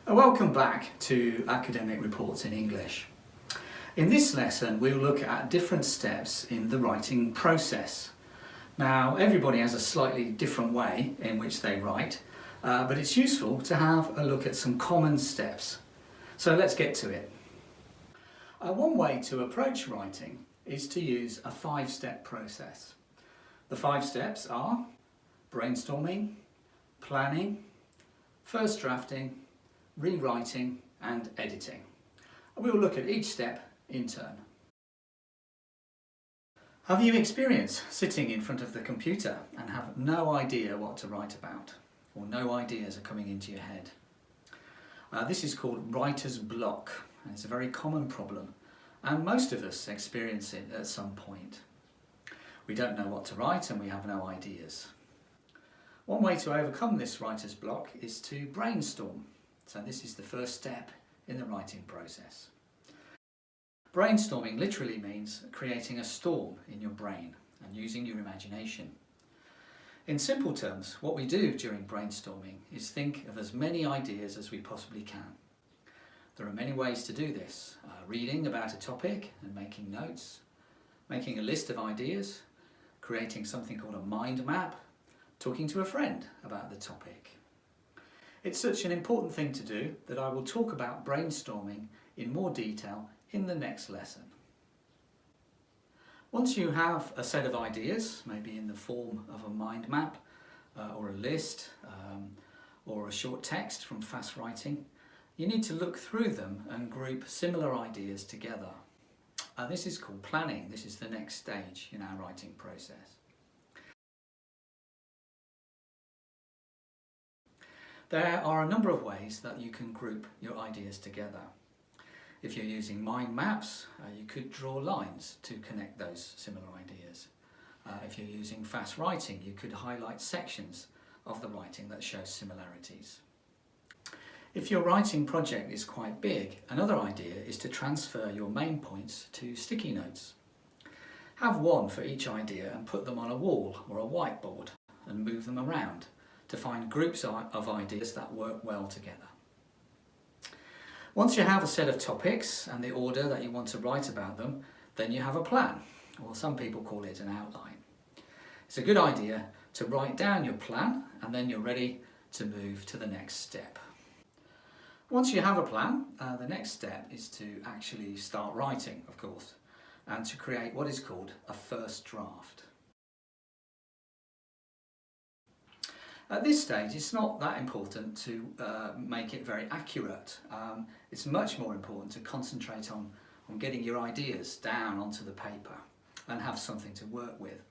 Welcome back to Academic Reports in English. In this lesson we'll look at different steps in the writing process. Now everybody has a slightly different way in which they write, but it's useful to have a look at some common steps. So let's get to it. One way to approach writing is to use a 5-step process. The 5 steps are brainstorming, planning, first drafting, rewriting and editing. We'll look at each step in turn. Have you experienced sitting in front of the computer and have no idea what to write about, or no ideas are coming into your head? This is called writer's block, and it's a very common problem, and most of us experience it at some point. We don't know what to write and we have no ideas. One way to overcome this writer's block is to brainstorm. So this is the first step in the writing process. Brainstorming literally means creating a storm in your brain and using your imagination. In simple terms, what we do during brainstorming is think of as many ideas as we possibly can. There are many ways to do this: reading about a topic and making notes, making a list of ideas, creating something called a mind map, talking to a friend about the topic. It's such an important thing to do that I will talk about brainstorming in more detail in the next lesson. Once you have a set of ideas, maybe in the form of a mind map or a list or a short text from fast writing, you need to look through them and group similar ideas together. This is called planning. This is the next stage in our writing process. There are a number of ways that you can group your ideas together. If you're using mind maps, you could draw lines to connect those similar ideas. If you're using fast writing, you could highlight sections of the writing that show similarities. If your writing project is quite big, another idea is to transfer your main points to sticky notes. Have one for each idea and put them on a wall or a whiteboard and move them around to find groups of ideas that work well together. Once you have a set of topics and the order that you want to write about them, then you have a plan, or some people call it an outline. It's a good idea to write down your plan and then you're ready to move to the next step. Once you have a plan, the next step is to actually start writing, of course, and to create what is called a first draft. At this stage, it's not that important to make it very accurate. It's much more important to concentrate on getting your ideas down onto the paper and have something to work with.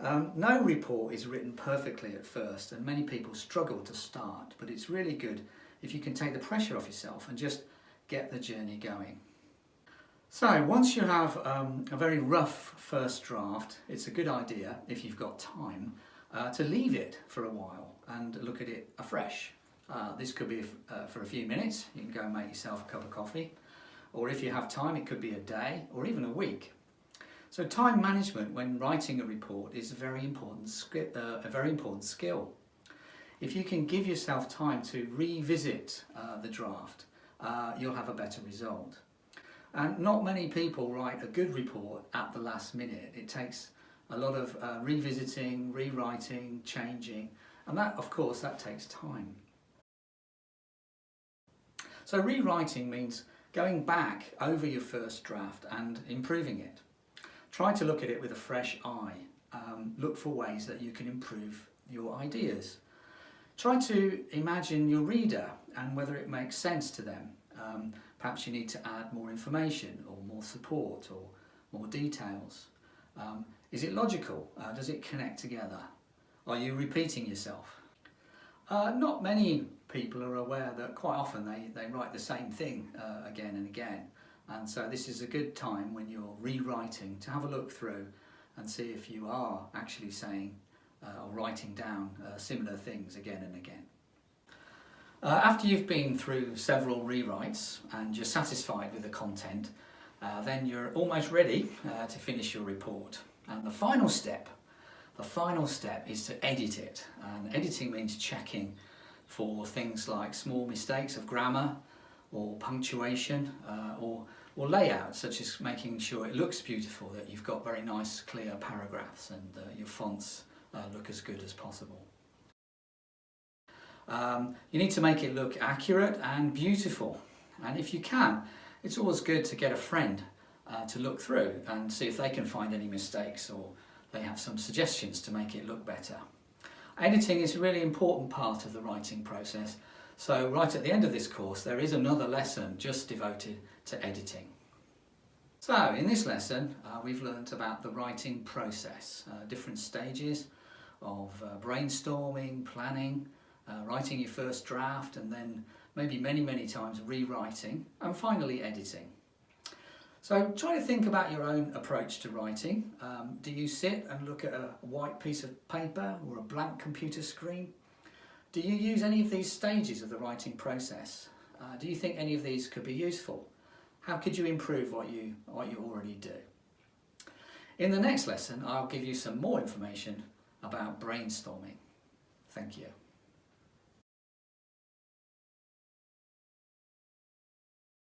No report is written perfectly at first, and many people struggle to start, but it's really good if you can take the pressure off yourself and just get the journey going. So once you have a very rough first draft, it's a good idea, if you've got time, to leave it for a while and look at it afresh. This could be for a few minutes. You can go and make yourself a cup of coffee, or if you have time it could be a day or even a week. So time management when writing a report is a very important skill. If you can give yourself time to revisit the draft, you'll have a better result. And not many people write a good report at the last minute. It takes a lot of revisiting, rewriting, changing, and that, of course, that takes time. So rewriting means going back over your first draft and improving it. Try to look at it with a fresh eye. Look for ways that you can improve your ideas. Try to imagine your reader and whether it makes sense to them. Perhaps you need to add more information or more support or more details. Is it logical? Does it connect together? Are you repeating yourself? Not many people are aware that quite often they write the same thing again and again. And so this is a good time when you're rewriting to have a look through and see if you are actually saying or writing down similar things again and again. After you've been through several rewrites and you're satisfied with the content, then you're almost ready to finish your report. And the final step is to edit it. And editing means checking for things like small mistakes of grammar or punctuation or layout, such as making sure it looks beautiful, that you've got very nice clear paragraphs and your fonts look as good as possible. You need to make it look accurate and beautiful, and if you can, it's always good to get a friend to look through and see if they can find any mistakes or they have some suggestions to make it look better. Editing is a really important part of the writing process, so right at the end of this course there is another lesson just devoted to editing. So in this lesson we've learnt about the writing process, different stages of brainstorming, planning, writing your first draft, and then maybe many times rewriting, and finally editing. So try to think about your own approach to writing. Do you sit and look at a white piece of paper or a blank computer screen? Do you use any of these stages of the writing process? Do you think any of these could be useful? How could you improve what you already do? In the next lesson I'll give you some more information about brainstorming. Thank you.